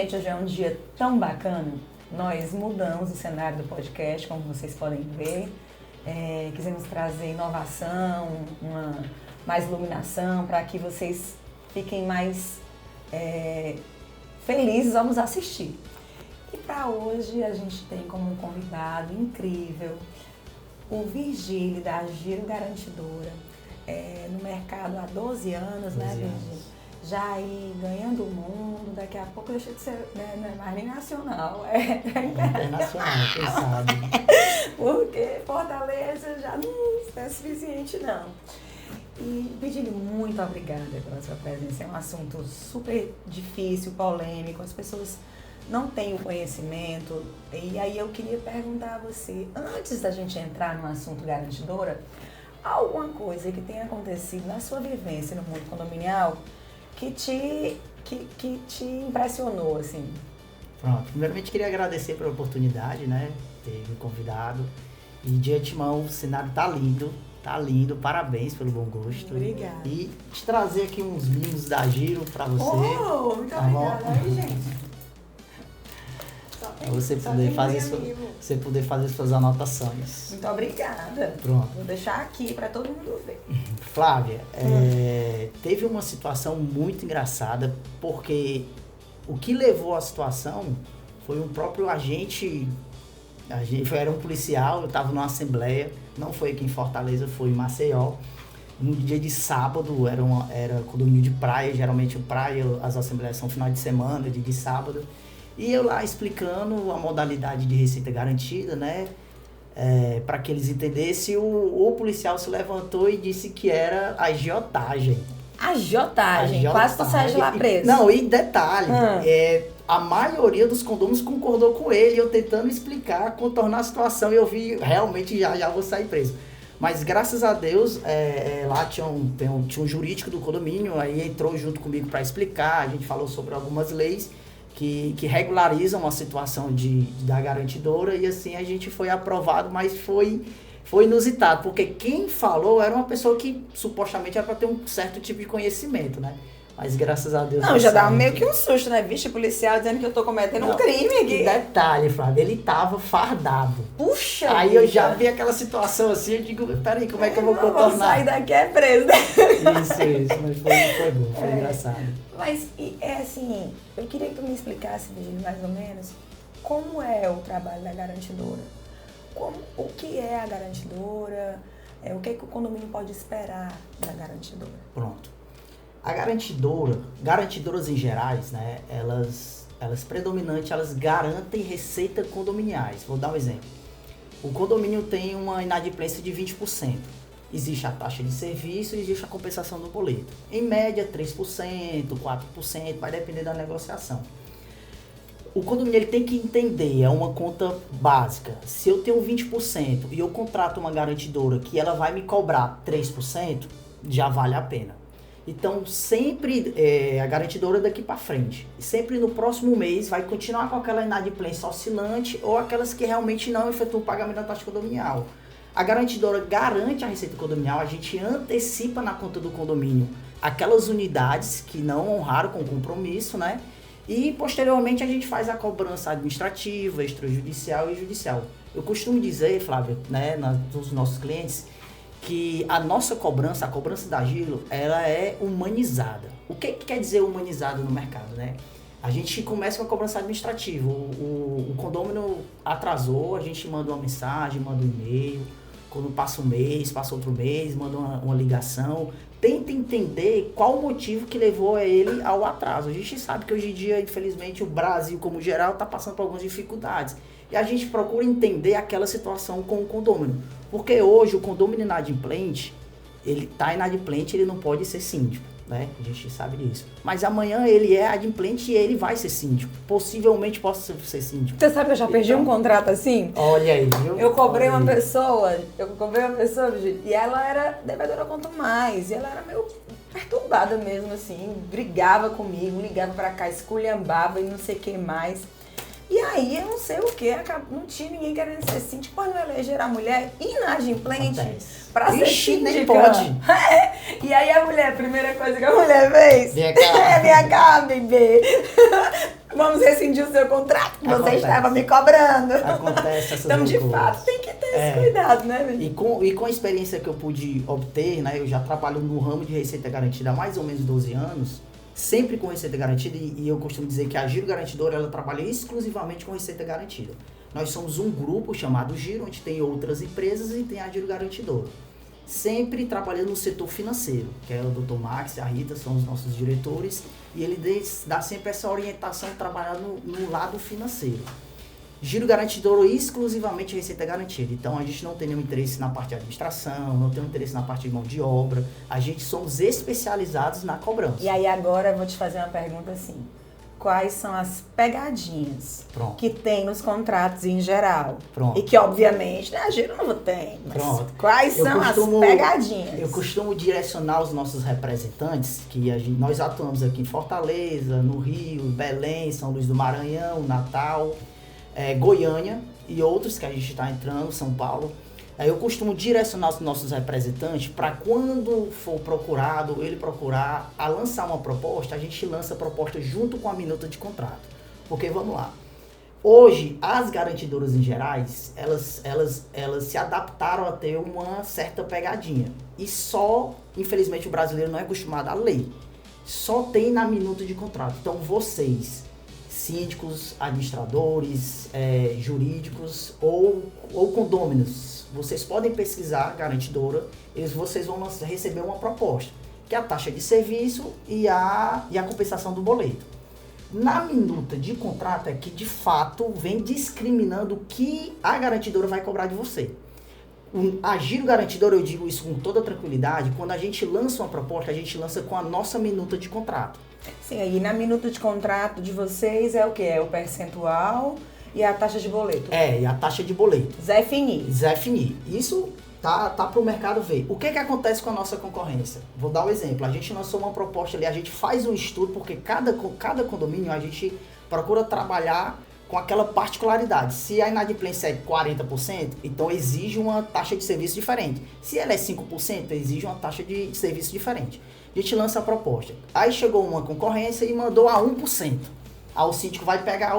Gente, hoje é um dia tão bacana. Nós mudamos o cenário do podcast, como vocês podem ver. Quisemos trazer inovação, mais iluminação, para que vocês fiquem mais felizes ao nos assistir. E para hoje a gente tem como um convidado incrível o Virgílio, da Giro Garantidora, no mercado há 12 anos, né, Virgílio? Já aí ganhando o mundo, daqui a pouco deixa de ser, né, não é mais nem nacional, é internacional, quem sabe. Porque Fortaleza já não é suficiente, não. E Virgílio, muito obrigada pela sua presença. É um assunto super difícil, polêmico, as pessoas não têm o conhecimento. E aí eu queria perguntar a você, antes da gente entrar no assunto garantidora, alguma coisa que tenha acontecido na sua vivência no mundo condominial que te impressionou, assim? Pronto, primeiramente queria agradecer pela oportunidade, né, ter me convidado. E de antemão, o cenário tá lindo, parabéns pelo bom gosto. Obrigada. E te trazer aqui uns mimos da Giro pra você. Oh, muito obrigada, aí, gente. Você poder fazer suas anotações. Muito obrigada. Pronto. Vou deixar aqui para todo mundo ver. Flávia, teve uma situação muito engraçada, porque o que levou à situação foi um próprio agente, era um policial, eu estava numa assembleia, não foi aqui em Fortaleza, foi em Maceió. No dia de sábado, era condomínio de praia, geralmente praia, as assembleias são final de semana, dia de sábado. E eu lá explicando a modalidade de receita garantida, né? Para que eles entendessem, o policial se levantou e disse que era agiotagem. Agiotagem? Quase tu sai de lá preso. Não, e detalhe, a maioria dos condôminos concordou com ele, eu tentando explicar, contornar a situação, e eu vi, realmente já vou sair preso. Mas graças a Deus, lá tinha um jurídico do condomínio, aí entrou junto comigo para explicar, a gente falou sobre algumas leis que regularizam a situação da garantidora, e assim a gente foi aprovado, mas foi inusitado, porque quem falou era uma pessoa que supostamente era para ter um certo tipo de conhecimento, né? Mas graças a Deus... Não, já dá meio que um susto, né? Vixe, policial dizendo que eu tô cometendo um crime aqui. Detalhe, Flávio, ele tava fardado. Puxa! Aí eu já vi aquela situação assim, eu digo, peraí, como é que eu vou contornar? Vou sair daqui preso. Isso, mas foi bom, foi engraçado. Mas, assim, eu queria que tu me explicasse, Virgílio, mais ou menos, como é o trabalho da garantidora? O que é a garantidora? O que o condomínio pode esperar da garantidora? Pronto. A garantidoras em gerais, né, elas predominantes, elas garantem receita condominiais. Vou dar um exemplo. O condomínio tem uma inadimplência de 20%. Existe a taxa de serviço e existe a compensação do boleto. Em média, 3%, 4%, vai depender da negociação. O condomínio ele tem que entender, é uma conta básica. Se eu tenho 20% e eu contrato uma garantidora que ela vai me cobrar 3%, já vale a pena. Então, sempre a garantidora daqui para frente. Sempre no próximo mês vai continuar com aquela inadimplência oscilante ou aquelas que realmente não efetuam o pagamento da taxa condominial. A garantidora garante a receita condominial, a gente antecipa na conta do condomínio aquelas unidades que não honraram com o compromisso, né? E posteriormente a gente faz a cobrança administrativa, extrajudicial e judicial. Eu costumo dizer, Flávia, né, dos nossos clientes, que a nossa cobrança, a cobrança da Giro, ela é humanizada. O que quer dizer humanizada no mercado, né? A gente começa com a cobrança administrativa. O condômino atrasou, a gente manda uma mensagem, manda um e-mail. Quando passa um mês, passa outro mês, manda uma ligação. Tenta entender qual o motivo que levou ele ao atraso. A gente sabe que hoje em dia, infelizmente, o Brasil, como geral, está passando por algumas dificuldades. E a gente procura entender aquela situação com o condômino. Porque hoje o condômino inadimplente, ele está inadimplente, ele não pode ser síndico, né? A gente sabe disso. Mas amanhã ele é adimplente e ele vai ser síndico. Possivelmente possa ser síndico. Você sabe que eu já perdi um contrato assim? Olha aí, viu? Eu cobrei uma pessoa, e ela era devedora quanto mais. E ela era meio perturbada mesmo, assim. Brigava comigo, ligava pra cá, esculhambava e não sei o que mais. E aí, eu não sei o que, não tinha ninguém querendo ser síndico, pode eleger a mulher inadimplente pra ser síndica. Nem pode. E aí a mulher, a primeira coisa que a mulher fez, vem cá, bebê. Vamos rescindir o seu contrato que você Acontece. estava me cobrando. Acontece essas Então, de loucuras. fato, tem que ter esse cuidado, né, menino? E com a experiência que eu pude obter, né, eu já trabalho no ramo de receita garantida há mais ou menos 12 anos, sempre com receita garantida, e eu costumo dizer que a Giro Garantidora, ela trabalha exclusivamente com receita garantida. Nós somos um grupo chamado Giro, onde tem outras empresas e tem a Giro Garantidora. Sempre trabalhando no setor financeiro, que é o Dr. Max e a Rita, são os nossos diretores, e ele dá sempre essa orientação de trabalhar no lado financeiro. Giro Garantidor exclusivamente receita garantida. Então a gente não tem nenhum interesse na parte de administração, não tem interesse na parte de mão de obra. A gente somos especializados na cobrança. E aí agora eu vou te fazer uma pergunta assim. Quais são as pegadinhas que tem nos contratos em geral? E que obviamente, né, a Giro não tem. Mas quais são as pegadinhas? Eu costumo direcionar os nossos representantes, que nós atuamos aqui em Fortaleza, no Rio, Belém, São Luís do Maranhão, Natal, Goiânia e outros que a gente está entrando, São Paulo. Eu costumo direcionar os nossos representantes para quando for procurado, ele procurar a lançar uma proposta, a gente lança a proposta junto com a minuta de contrato. Porque, vamos lá, hoje as garantidoras em gerais, elas se adaptaram a ter uma certa pegadinha. E só, infelizmente, o brasileiro não é acostumado a ler. Só tem na minuta de contrato. Então, vocês, síndicos, administradores, jurídicos ou condôminos, vocês podem pesquisar garantidora, vocês vão receber uma proposta, que é a taxa de serviço e a compensação do boleto. Na minuta de contrato é que de fato vem discriminando o que a garantidora vai cobrar de você. A Giro Garantidora, eu digo isso com toda tranquilidade, quando a gente lança uma proposta, a gente lança com a nossa minuta de contrato. Sim, aí na minuta de contrato de vocês é o quê? É o percentual e a taxa de boleto. E a taxa de boleto. Zé Fini. Isso tá pro mercado ver. O que acontece com a nossa concorrência? Vou dar um exemplo. A gente lançou uma proposta ali, a gente faz um estudo, porque cada condomínio a gente procura trabalhar com aquela particularidade. Se a inadimplência é 40%, então exige uma taxa de serviço diferente. Se ela é 5%, exige uma taxa de serviço diferente. A gente lança a proposta. Aí chegou uma concorrência e mandou a 1%. Aí o síndico vai pegar,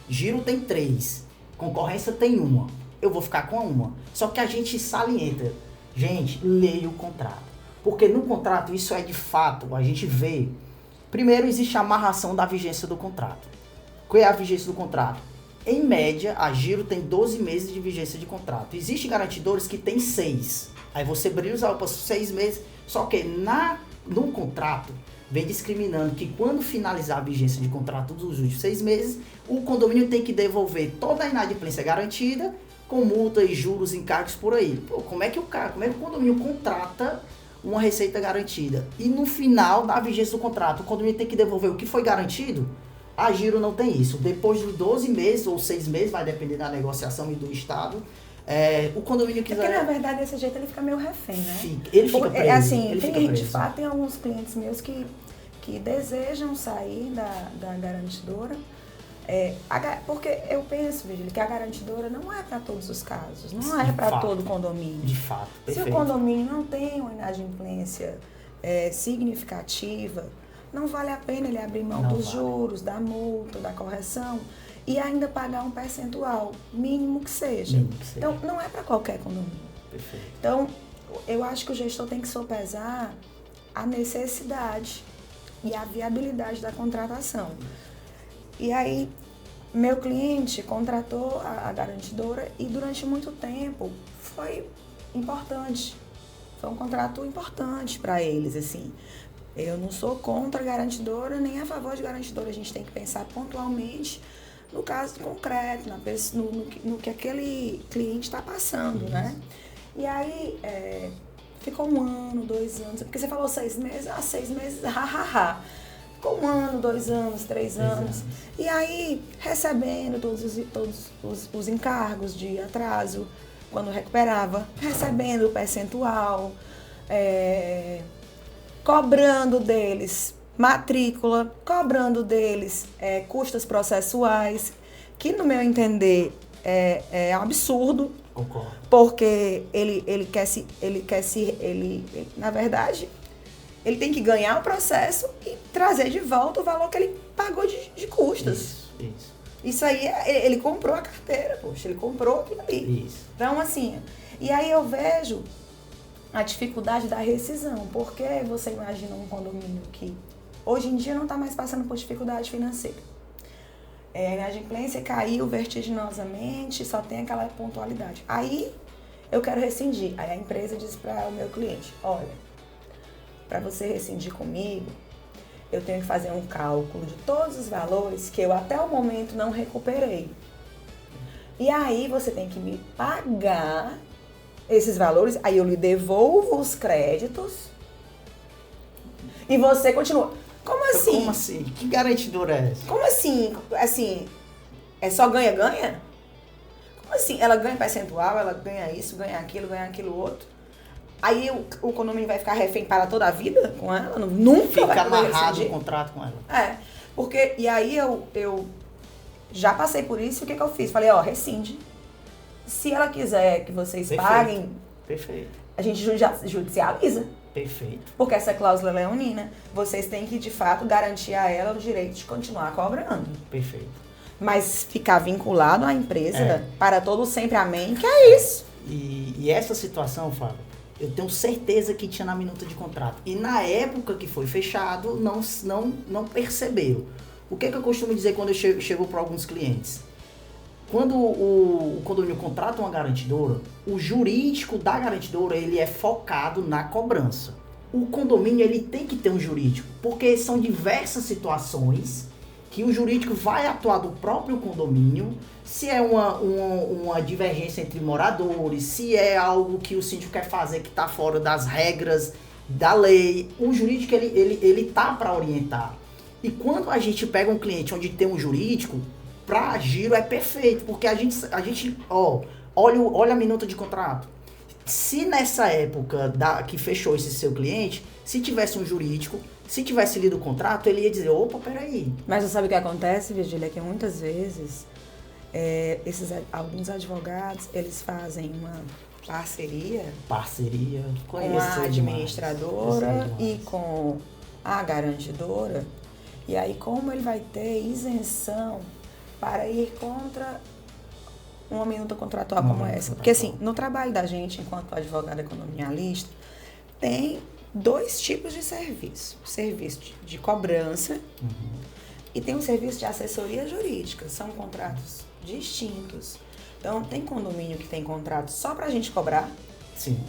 Giro tem 3, concorrência tem 1. Eu vou ficar com a 1. Só que a gente salienta. Gente, leia o contrato. Porque no contrato, isso é de fato, a gente vê. Primeiro, existe a amarração da vigência do contrato. Qual é a vigência do contrato? Em média, a Giro tem 12 meses de vigência de contrato. Existem garantidores que tem 6. Aí você brilha para 6 meses. Só que no contrato, vem discriminando que quando finalizar a vigência de contrato dos últimos 6 meses, o condomínio tem que devolver toda a inadimplência garantida, com multa e juros, encargos por aí. Como é que o condomínio contrata uma receita garantida? E no final da vigência do contrato, o condomínio tem que devolver o que foi garantido? A Giro não tem isso. Depois de 12 meses ou 6 meses, vai depender da negociação e do Estado, o condomínio quiser... Porque, na verdade, desse jeito ele fica meio refém, né? Ele fica preso. Assim, de fato, tem alguns clientes meus que desejam sair da garantidora, porque eu penso, Virgílio, que a garantidora não é para todos os casos, não é para todo condomínio. De fato, perfeito. Se o condomínio não tem uma inadimplência significativa, não vale a pena ele abrir mão dos juros, da multa, da correção e ainda pagar um percentual, mínimo que seja. Então, não é para qualquer condomínio. Perfeito. Então, eu acho que o gestor tem que sopesar a necessidade e a viabilidade da contratação. E aí, meu cliente contratou a garantidora e durante muito tempo foi importante. Foi um contrato importante para eles, assim. Eu não sou contra a garantidora, nem a favor de garantidora. A gente tem que pensar pontualmente no caso concreto, no que aquele cliente está passando, né? E aí, ficou 1 ano, 2 anos, porque você falou 6 meses, 6 meses, Ficou 1 ano, 2 anos, 3 anos. E aí, recebendo todos os encargos de atraso, quando recuperava, recebendo o percentual, cobrando deles matrícula, cobrando deles custas processuais, que no meu entender é absurdo. Concordo. Porque ele na verdade, Ele tem que ganhar o processo e trazer de volta o valor que ele pagou de custas. Isso. Isso aí, ele comprou a carteira, poxa, ele comprou aquilo ali. Isso. Então, assim, e aí eu vejo a dificuldade da rescisão, porque você imagina um condomínio que hoje em dia não está mais passando por dificuldade financeira. A inadimplência caiu vertiginosamente, só tem aquela pontualidade. Aí eu quero rescindir. Aí a empresa diz para o meu cliente, olha, para você rescindir comigo, eu tenho que fazer um cálculo de todos os valores que eu até o momento não recuperei. E aí você tem que me pagar esses valores, aí eu lhe devolvo os créditos e você continua. Como assim? Como assim? Que garantidora é essa? Como assim? Assim, é só ganha-ganha? Como assim? Ela ganha percentual, ela ganha isso, ganha aquilo outro. Aí o condomínio vai ficar refém para toda a vida com ela? Nunca vai fica poder amarrado rescindir. o contrato com ela. Porque, e aí eu já passei por isso, e o que eu fiz? Falei, ó, rescinde. Se ela quiser que vocês paguem, Perfeito. a gente judicializa. Perfeito. Porque essa cláusula é leonina, vocês têm que, de fato, garantir a ela o direito de continuar cobrando. Perfeito. Mas ficar vinculado à empresa para todo sempre, amém, que é isso. E essa situação, Fábio, eu tenho certeza que tinha na minuta de contrato. E na época que foi fechado, não percebeu. O que eu costumo dizer quando eu chego para alguns clientes? Quando o condomínio contrata uma garantidora, o jurídico da garantidora, ele é focado na cobrança. O condomínio, ele tem que ter um jurídico, porque são diversas situações que o jurídico vai atuar do próprio condomínio, se é uma divergência entre moradores, se é algo que o síndico quer fazer que está fora das regras da lei. O jurídico, ele tá para orientar. E quando a gente pega um cliente onde tem um jurídico, para giro é perfeito, porque a gente olha a minuta de contrato. Se nessa época que fechou esse seu cliente, se tivesse um jurídico, se tivesse lido o contrato, ele ia dizer, opa, peraí. Mas você sabe o que acontece, Virgília? Que muitas vezes alguns advogados, eles fazem uma parceria com a administradora e com a garantidora. E aí, como ele vai ter isenção para ir contra uma minuta contratual como essa? Porque, assim, no trabalho da gente, enquanto advogado economialista, tem 2 tipos de serviço. O serviço de cobrança e tem um serviço de assessoria jurídica. São contratos distintos. Então, tem condomínio que tem contrato só para a gente cobrar. Sim.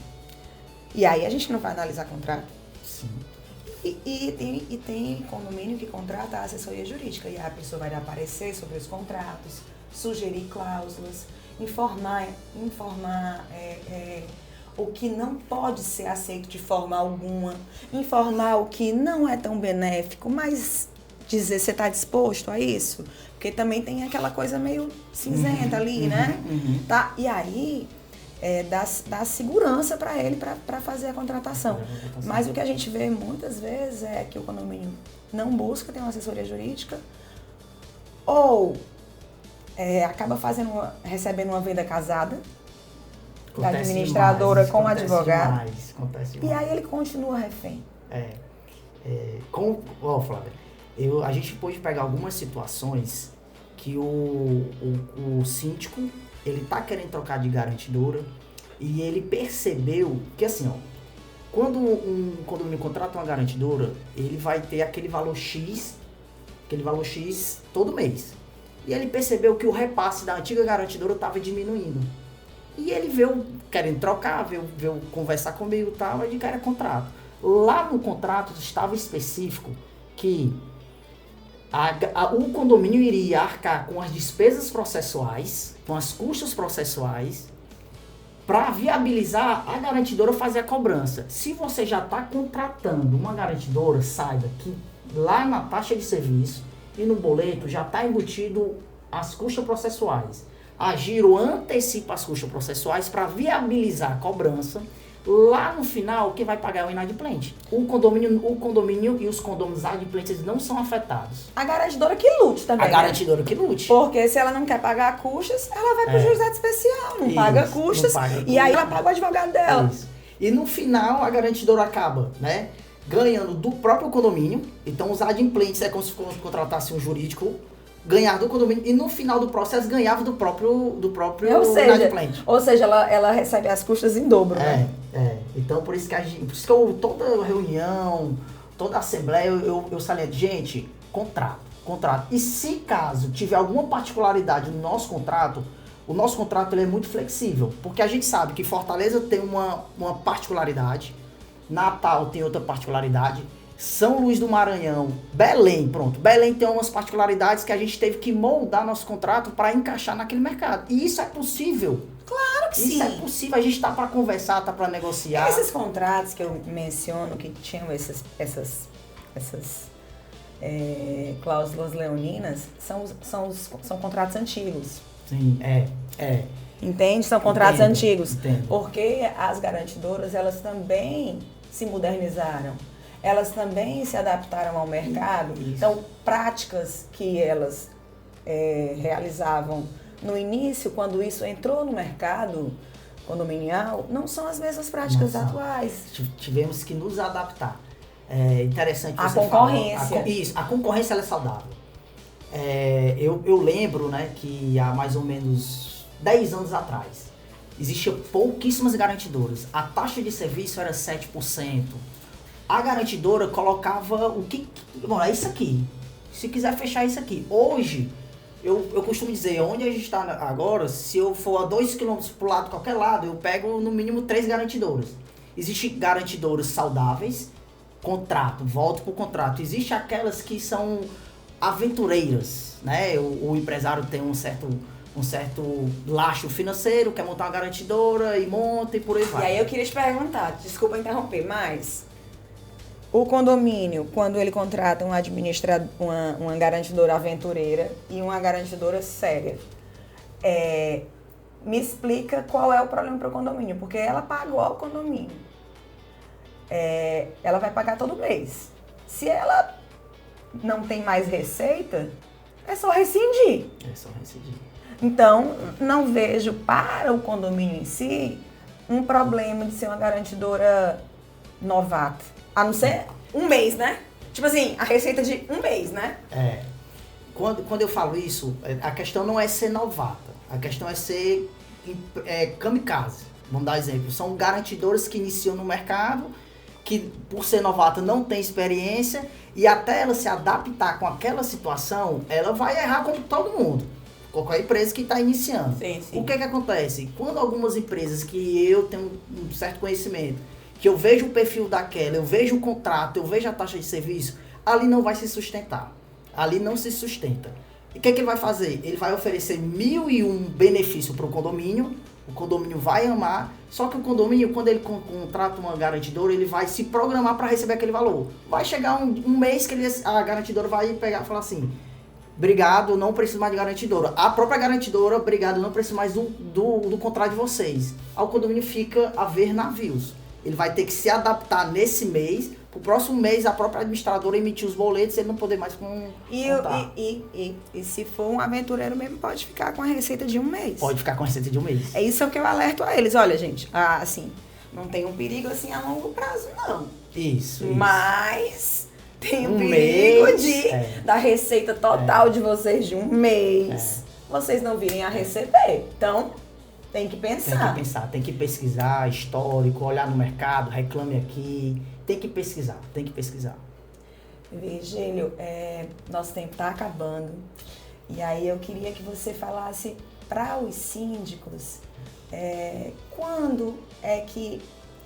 E aí a gente não vai analisar contrato. Sim. E tem condomínio que contrata a assessoria jurídica. E a pessoa vai dar parecer sobre os contratos, sugerir cláusulas, informar o que não pode ser aceito de forma alguma, informar o que não é tão benéfico, mas dizer, você está disposto a isso? Porque também tem aquela coisa meio cinzenta ali, né? Tá? E aí dá segurança para ele para fazer a contratação. Mas o que a gente vê muitas vezes é que o condomínio não busca ter uma assessoria jurídica ou acaba recebendo uma venda casada da administradora com o advogado. Acontece e aí ele continua refém. Flávia, a gente pôde pegar algumas situações que o síndico, ele tá querendo trocar de garantidora e ele percebeu que, assim, quando um condomínio contrata uma garantidora, ele vai ter aquele valor X todo mês. E ele percebeu que o repasse da antiga garantidora estava diminuindo. E ele veio querendo trocar, veio conversar comigo e tal, de cara contrato. Lá no contrato estava específico que o condomínio iria arcar com as despesas processuais, com as custas processuais, para viabilizar a garantidora fazer a cobrança. Se você já está contratando uma garantidora, saiba que lá na taxa de serviço e no boleto já está embutido as custas processuais. A giro antecipa as custas processuais para viabilizar a cobrança. Lá no final, quem vai pagar é o inadimplente. O condomínio e os condôminos adimplentes não são afetados. A garantidora que lute também. A garantidora que lute. Porque se ela não quer pagar custas, ela vai para o juizado especial. Não paga custas. E aí ela paga o advogado dela. Isso. E no final, a garantidora acaba, né? ganhando do próprio condomínio. Então os adimplentes é como se contratasse um jurídico, ganhar do condomínio e no final do processo ganhava do próprio inadimplente. Ou seja, ela recebe as custas em dobro, né? Então por isso que toda reunião, toda assembleia eu saliento, gente, contrato. E se caso tiver alguma particularidade no nosso contrato, o nosso contrato ele é muito flexível, porque a gente sabe que Fortaleza tem uma particularidade, Natal tem outra particularidade, São Luís do Maranhão, Belém tem umas particularidades que a gente teve que moldar nosso contrato para encaixar naquele mercado. E isso é possível. Claro que sim. Isso é possível, a gente está para conversar, está para negociar. Esses contratos que eu menciono, que tinham essas cláusulas leoninas, são contratos antigos. Sim, Entende? São contratos antigos. Entendo. Porque as garantidoras, elas também se modernizaram. Elas também se adaptaram ao mercado. Isso. Então, práticas que elas realizavam no início, quando isso entrou no mercado condominial, não são as mesmas práticas atuais. Tivemos que nos adaptar. É interessante a você concorrência. A concorrência ela é saudável. Eu lembro, né, que há mais ou menos 10 anos atrás, existiam pouquíssimas garantidoras. A taxa de serviço era 7%. A garantidora colocava o que... Bom, é isso aqui. Se quiser fechar isso aqui. Hoje, eu costumo dizer, onde a gente está agora, se eu for a 2 km pro lado, qualquer lado, eu pego no mínimo 3 garantidoras. Existem garantidoras saudáveis, volto pro contrato. Existem aquelas que são aventureiras, né? O empresário tem um certo laço financeiro, quer montar uma garantidora e monta e por aí vai. E aí eu queria te perguntar, desculpa interromper, mas o condomínio, quando ele contrata um administrador, uma garantidora aventureira e uma garantidora séria, me explica qual é o problema para o condomínio, porque ela pagou ao condomínio. Ela vai pagar todo mês. Se ela não tem mais receita, é só rescindir. Então, não vejo para o condomínio em si um problema de ser uma garantidora novata. A não ser um mês, né? Tipo assim, a receita de um mês, né? Quando eu falo isso, a questão não é ser novata. A questão é ser kamikaze. Vamos dar exemplo. São garantidoras que iniciam no mercado, que por ser novata não tem experiência, e até ela se adaptar com aquela situação, ela vai errar como todo mundo. Qualquer empresa que está iniciando. Sim. O que acontece? Quando algumas empresas que eu tenho um certo conhecimento, que eu vejo o perfil daquela, eu vejo o contrato, eu vejo a taxa de serviço, ali não vai se sustentar. Ali não se sustenta. E o que ele vai fazer? Ele vai oferecer 1001 benefícios para o condomínio vai amar, só que o condomínio, quando ele contrata uma garantidora, ele vai se programar para receber aquele valor. Vai chegar um mês que a garantidora vai pegar e falar assim: obrigado, não preciso mais de garantidora. A própria garantidora, obrigado, não preciso mais do contrato de vocês. Aí o condomínio fica a ver navios. Ele vai ter que se adaptar nesse mês, pro próximo mês a própria administradora emitir os boletos e ele não poder mais contar. E se for um aventureiro mesmo, pode ficar com a receita de um mês. Pode ficar com a receita de um mês. É isso que eu alerto a eles. Olha, gente, assim, não tem um perigo assim a longo prazo, não. Isso. Mas tem um perigo da receita total de vocês de um mês. Vocês não virem a receber. Então, tem que pensar. Tem que pesquisar histórico, olhar no mercado, reclame aqui. Tem que pesquisar. Virgílio, nosso tempo está acabando. E aí eu queria que você falasse para os síndicos quando é que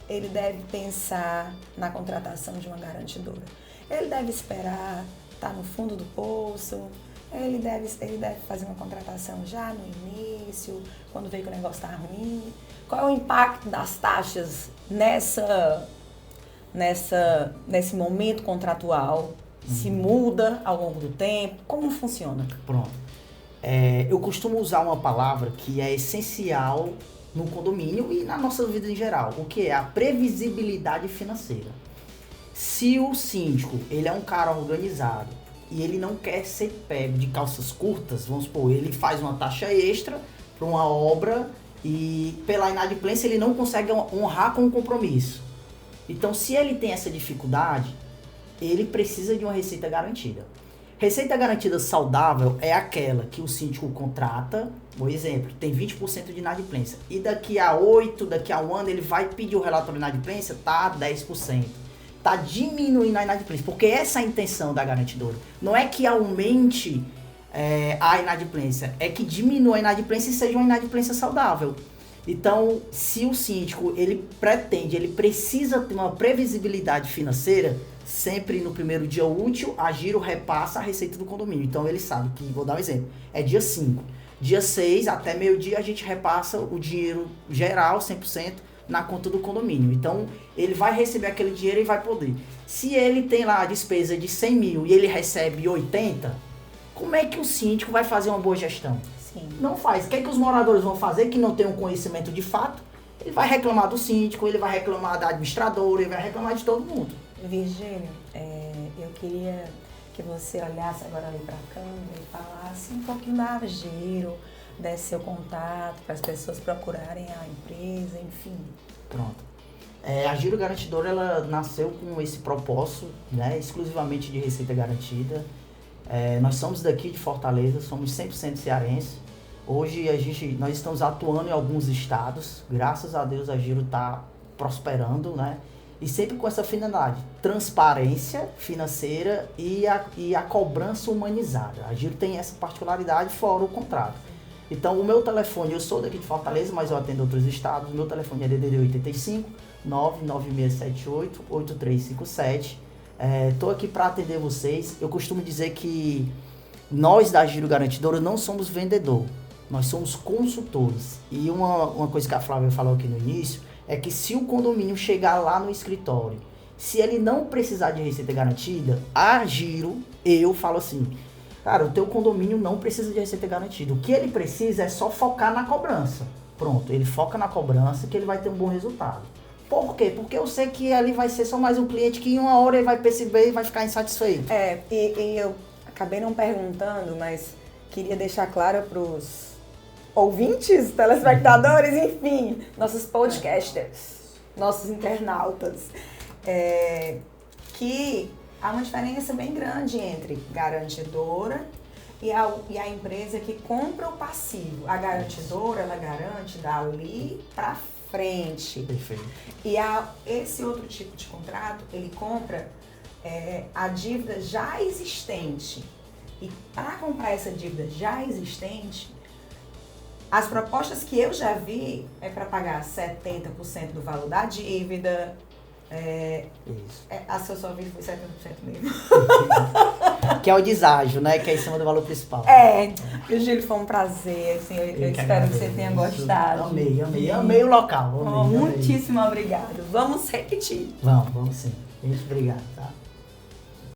ele deve pensar na contratação de uma garantidora. Ele deve esperar estar no fundo do poço. Ele deve fazer uma contratação já no início, quando vê que o negócio está ruim. Qual é o impacto das taxas nesse momento contratual? Se muda ao longo do tempo? Como funciona? Pronto. Eu costumo usar uma palavra que é essencial no condomínio e na nossa vida em geral, o que é a previsibilidade financeira. Se o síndico ele é um cara organizado e ele não quer ser pego de calças curtas, vamos supor, ele faz uma taxa extra para uma obra e pela inadimplência ele não consegue honrar com o compromisso. Então, se ele tem essa dificuldade, ele precisa de uma receita garantida. Receita garantida saudável é aquela que o síndico contrata, por exemplo, tem 20% de inadimplência. E daqui a 1 ano, ele vai pedir o relatório de inadimplência, tá 10%. Tá diminuindo a inadimplência, porque essa é a intenção da garantidora. Não é que aumente a inadimplência, é que diminua a inadimplência e seja uma inadimplência saudável. Então, se o síndico, ele precisa ter uma previsibilidade financeira, sempre no primeiro dia útil, a Giro repassa a receita do condomínio. Então, ele sabe que, vou dar um exemplo, é dia 5. Dia 6, até meio-dia, a gente repassa o dinheiro geral, 100%, na conta do condomínio. Então, ele vai receber aquele dinheiro e vai poder. Se ele tem lá a despesa de 100 mil e ele recebe 80, como é que o síndico vai fazer uma boa gestão? Sim. Não faz. O que é que os moradores vão fazer que não tem um conhecimento de fato? Ele vai reclamar do síndico, ele vai reclamar da administradora, ele vai reclamar de todo mundo. Virgílio, eu queria que você olhasse agora ali para a câmera e falasse um pouquinho da Giro, desse seu contato para as pessoas procurarem a empresa, enfim. Pronto. A Giro Garantidora, ela nasceu com esse propósito, né, exclusivamente de receita garantida. Nós somos daqui de Fortaleza, somos 100% cearense. Hoje nós estamos atuando em alguns estados. Graças a Deus a Giro está prosperando, né? E sempre com essa finalidade, transparência financeira e a cobrança humanizada. A Giro tem essa particularidade fora o contrato. Então o meu telefone, eu sou daqui de Fortaleza, mas eu atendo outros estados. O meu telefone é DDD 85 99678 8357. Estou aqui para atender vocês. Eu costumo dizer que nós da Giro Garantidora não somos vendedor, nós somos consultores. E uma coisa que a Flávia falou aqui no início é que se o condomínio chegar lá no escritório, se ele não precisar de receita garantida, a Giro, eu falo assim, cara, o teu condomínio não precisa de receita garantida. O que ele precisa é só focar na cobrança. Pronto, ele foca na cobrança que ele vai ter um bom resultado. Por quê? Porque eu sei que ali vai ser só mais um cliente que em uma hora ele vai perceber e vai ficar insatisfeito. E eu acabei não perguntando, mas queria deixar claro para os ouvintes, telespectadores, enfim, nossos podcasters, nossos internautas, que há uma diferença bem grande entre garantidora e a empresa que compra o passivo. A garantidora, ela garante dali para frente. Perfeito. E esse outro tipo de contrato, ele compra a dívida já existente. E para comprar essa dívida já existente, as propostas que eu já vi é para pagar 70% do valor da dívida. Isso. A sua só vi foi 70% mesmo. Que é o deságio, né? Que é em cima do valor principal. Virgílio, foi um prazer. Assim, eu espero que você tenha gostado. Amei o local. Muitíssimo obrigado. Vamos repetir. Vamos sim. Gente, obrigado, tá?